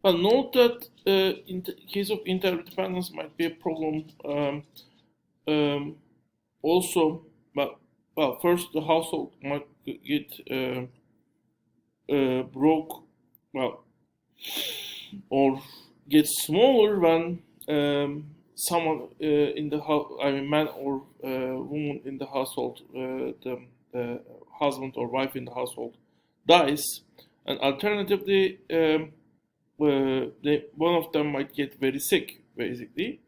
Well, note that in the case of interdependence might be a problem. Um, Also, well, first the household might get broke, well, or get smaller when someone in the house, I mean, man or woman in the household, the husband or wife in the household dies, and alternatively, one of them might get very sick, basically.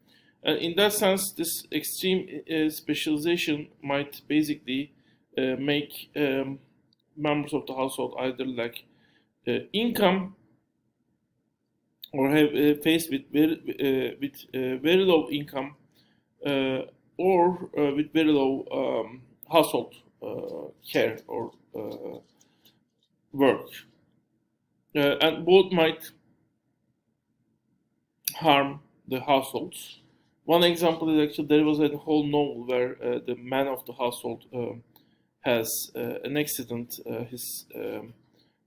And in that sense, this extreme specialization might basically make members of the household either lack income or have faced with very low income or with very low household care or work, and both might harm the households. One example is actually there was a whole novel where the man of the household has an accident. His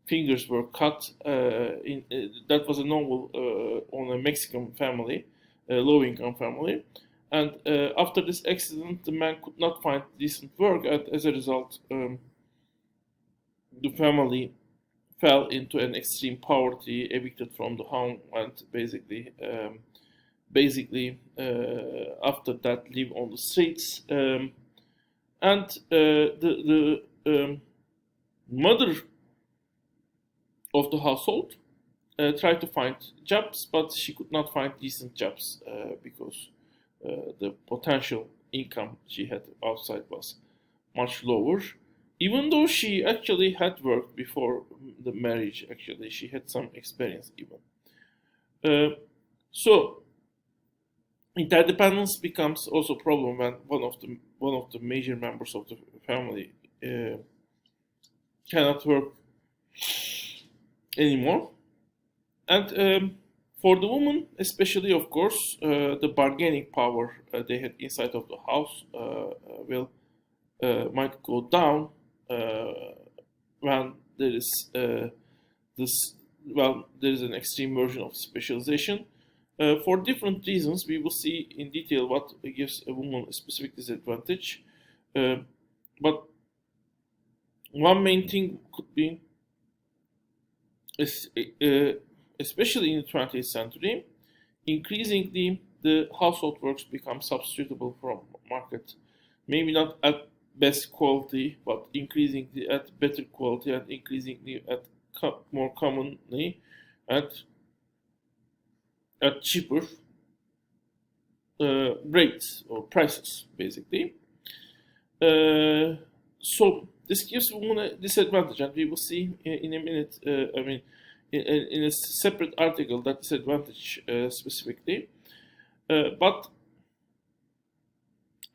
fingers were cut. That was a novel on a Mexican family, a low-income family. And after this accident, the man could not find decent work, and as a result, the family fell into an extreme poverty, evicted from the home, and after that live on the streets. And the mother of the household tried to find jobs, but she could not find decent jobs because the potential income she had outside was much lower. Even though she actually had worked before the marriage, actually she had some experience even. So interdependence becomes also a problem when one of the major members of the family cannot work anymore. And for the woman, especially, of course, the bargaining power they had inside of the house will might go down when there is this. Well, there is an extreme version of specialization. For different reasons, we will see in detail what gives a woman a specific disadvantage. Uh, but one main thing could be, uh, especially in the 20th century, increasingly the household works become substitutable from market. Maybe not at best quality, but increasingly at better quality and increasingly at more commonly at cheaper rates or prices, basically. So this gives women a disadvantage, and we will see in a minute. I mean, in a separate article that disadvantage specifically. But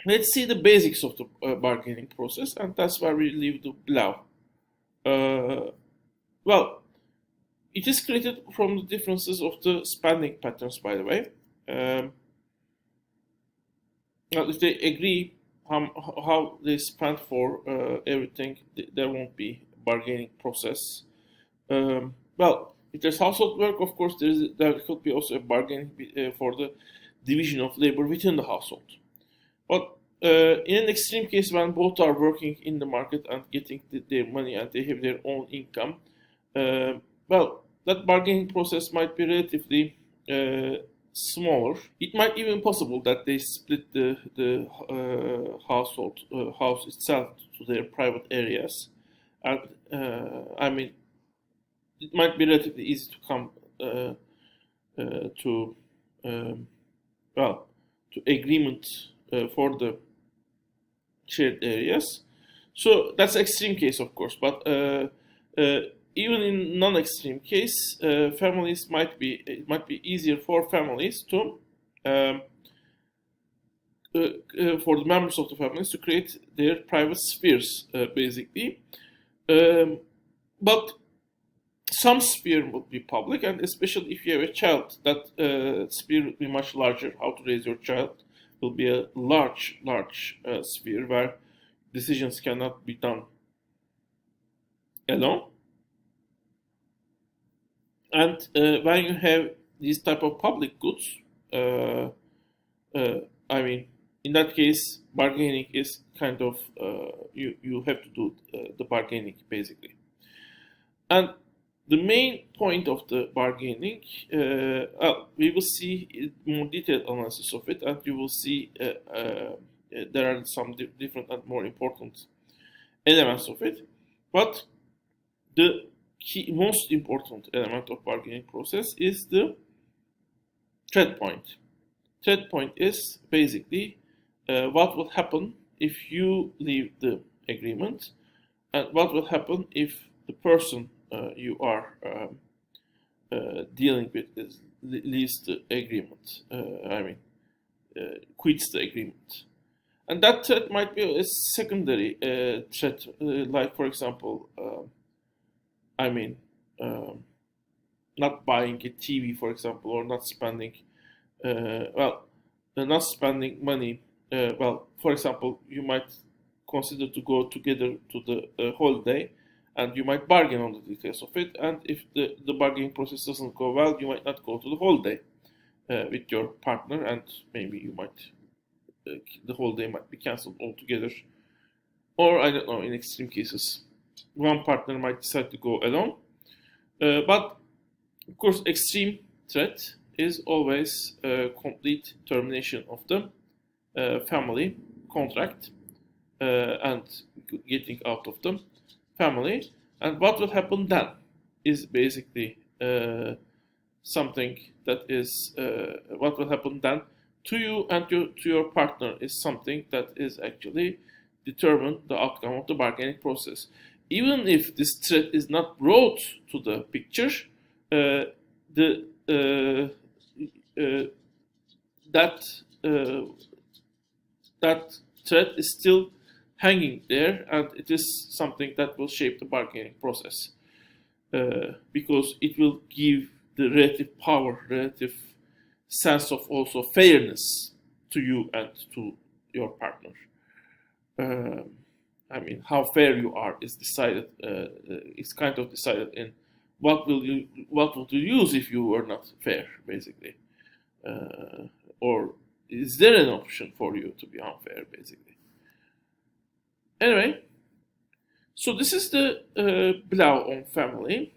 let's see the basics of the bargaining process, and that's where we leave the below. Well, it is created from the differences of the spending patterns, by the way. Now, if they agree how they spend for everything, there won't be bargaining process. Well, if there's household work, of course, there could be also a bargaining for the division of labor within the household. But in an extreme case, when both are working in the market and getting their money and they have their own income, well, that bargaining process might be relatively smaller. It might even possible that they split the household house itself to their private areas, and I mean, it might be relatively easy to come to well to agreement for the shared areas. So that's extreme case, of course, but even in non-extreme case, families it might be easier for families to for the members of the families to create their private spheres, basically. But some sphere would be public, and especially if you have a child, that sphere will be much larger. How to raise your child will be a large sphere where decisions cannot be done alone. And when you have these type of public goods, uh, uh, I mean, in that case, bargaining is kind of you have to do the bargaining basically. And the main point of the bargaining, we will see more detailed analysis of it, and you will see there are some different and more important elements of it. But the most important element of bargaining process is the threat point. Threat point is basically what will happen if you leave the agreement, and what will happen if the person you are dealing with leaves the agreement. Quits the agreement. And that threat might be a secondary threat, like for example, I mean, um, not buying a TV, for example, or not spending, well, not spending money. Well, for example, you might consider to go together to the holiday, and you might bargain on the details of it. And if the bargaining process doesn't go well, you might not go to the holiday with your partner, and maybe you might the holiday might be cancelled altogether. Or I don't know, in extreme cases, one partner might decide to go alone. But of course, extreme threat is always complete termination of the family contract and getting out of the family. And what will happen then is basically something that is what will happen then to you and to your partner is something that is actually determine the outcome of the bargaining process. Even if this threat is not brought to the picture, the that that threat is still hanging there, and it is something that will shape the bargaining process because it will give the relative power, relative sense of also fairness to you and to your partner. I mean, how fair you are is decided. It's kind of decided in what would you use if you were not fair, basically, or is there an option for you to be unfair, basically. Anyway, so this is the Blau on family.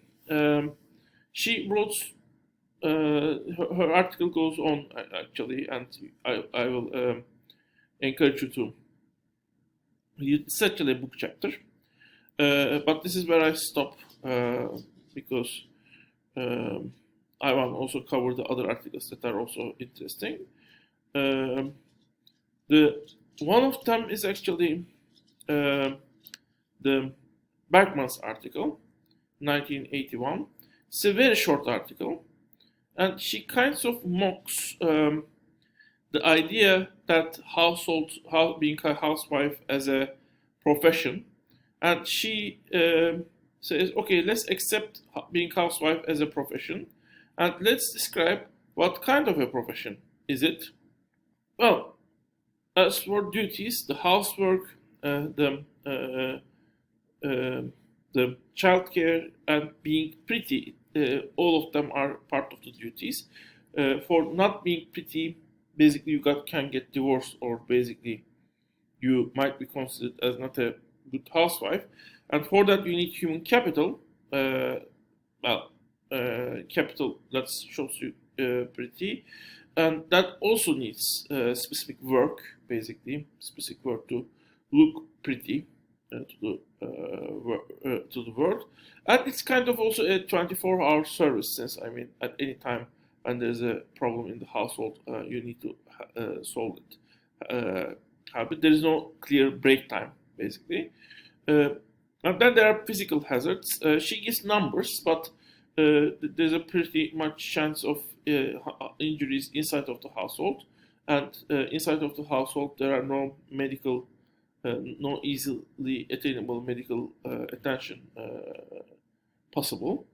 She wrote. Her article goes on actually, and I will encourage you to it's actually a book chapter, but this is where I stop because I want to also cover the other articles that are also interesting. The one of them is actually the Bergman's article, 1981. It's a very short article, and she kind of mocks the idea that being a housewife as a profession, and she says, okay, let's accept being housewife as a profession, and let's describe what kind of a profession is it. Well, as for duties, the housework, the childcare, and being pretty, all of them are part of the duties. For not being pretty, basically you can get divorced, or basically you might be considered as not a good housewife. And for that you need human capital. Capital that shows you pretty, and that also needs specific work, basically specific work to look pretty to the world. And it's kind of also a 24-hour service, since I mean at any time when there's a problem in the household, you need to solve it. But there is no clear break time, basically. And then there are physical hazards. She gives numbers, but there's a pretty much chance of injuries inside of the household. And inside of the household, there are no no easily attainable medical attention possible.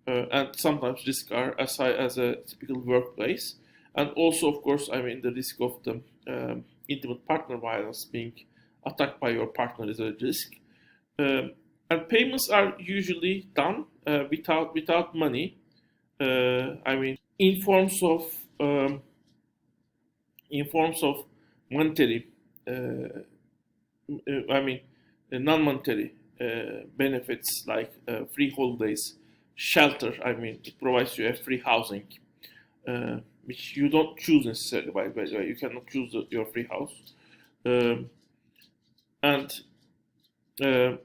And sometimes risks are as high as a typical workplace. And also, of course, I mean, the risk of the intimate partner violence, being attacked by your partner, is a risk. And payments are usually done without money, I mean, in forms of um, monetary, I mean, non-monetary benefits like free holidays, shelter. I mean, it provides you a free housing, which you don't choose necessarily. By the way, you cannot choose your free house, um, and uh,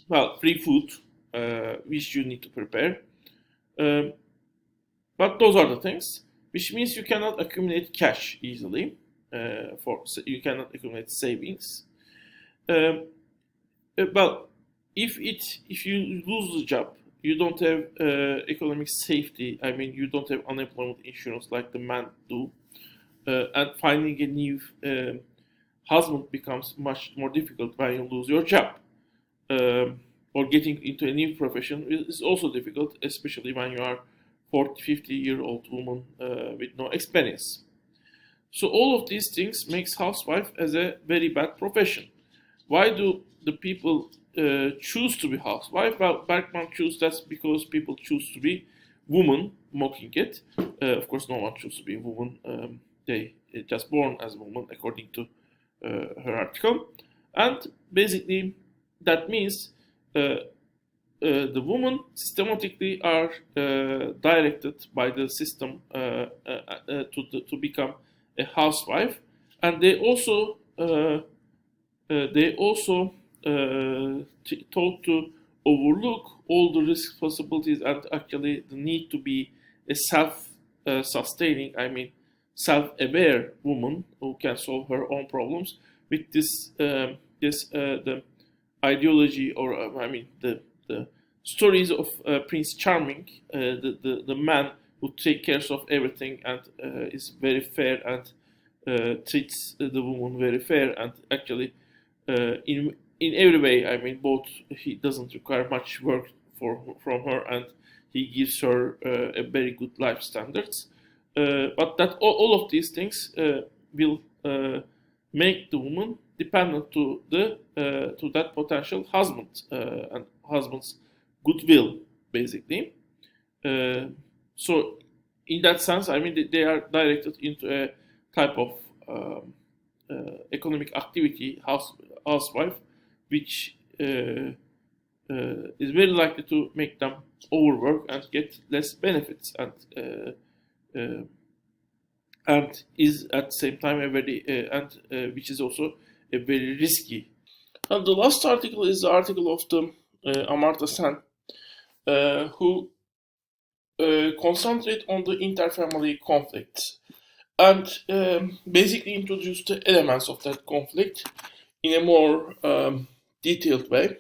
well, free food, which you need to prepare. Um, but those are the things, which means you cannot accumulate cash easily. You cannot accumulate savings. Um, well, if you lose the job, you don't have economic safety. I mean, you don't have unemployment insurance like the men do, and finding a new husband becomes much more difficult when you lose your job. Or getting into a new profession is also difficult, especially when you are 40, 50-year-old woman with no experience. So all of these things makes housewife as a very bad profession. Why do the people choose to be housewife? Well, Bergman choose that because people choose to be woman, mocking it. Of course, no one chooses to be a woman. They just born as a woman, according to her article. And basically, that means the women systematically are directed by the system to become a housewife, and they also taught to overlook all the risk possibilities and actually the need to be a self-sustaining, I mean, self-aware woman who can solve her own problems with the ideology, or I mean the stories of Prince Charming, the man who takes care of everything and is very fair and treats the woman very fair, and actually in every way. I mean, both he doesn't require much work from her, and he gives her a very good life standards. But that all of these things will make the woman dependent to that potential husband and husband's goodwill, basically. Uh, so, in that sense, I mean, they are directed into a type of economic activity, housewife, which is very likely to make them overwork and get less benefits, and is at the same time a very and which is also a very risky. And the last article is the article of the Amartya Sen, who concentrate on the interfamily conflicts and basically introduce the elements of that conflict in a more detailed way.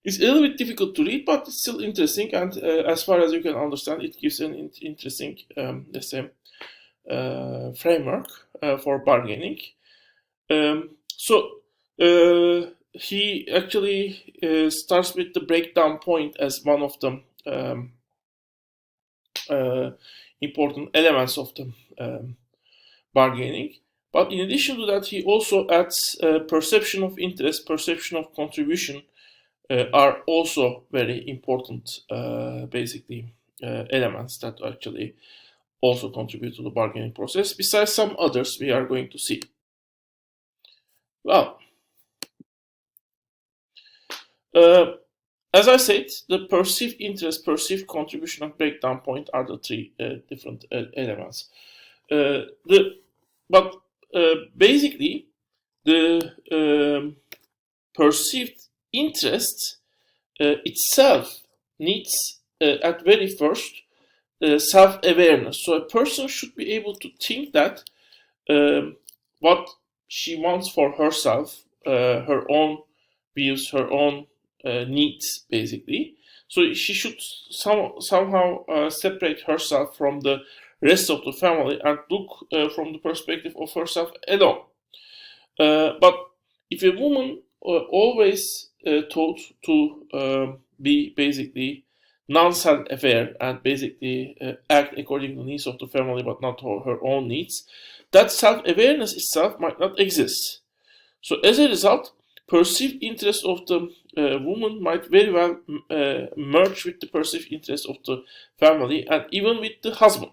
It's a little bit difficult to read, but it's still interesting, and as far as you can understand, it gives an interesting, let's say, framework for bargaining. So he actually starts with the breakdown point as one of the uh, important elements of the bargaining. But in addition to that, he also adds perception of interest, perception of contribution are also very important, basically, elements that actually also contribute to the bargaining process, besides some others we are going to see. Well, as I said, the perceived interest, perceived contribution, and breakdown point are the three different elements. But basically, the perceived interest itself needs, at very first, self-awareness. So a person should be able to think that what she wants for herself, her own views, her own needs, basically. So she should somehow separate herself from the rest of the family and look from the perspective of herself alone. But if a woman always taught to be basically non-self-aware and basically act according to the needs of the family but not her own needs, that self-awareness itself might not exist. So as a result, perceived interest of the woman might very well merge with the perceived interests of the family and even with the husband.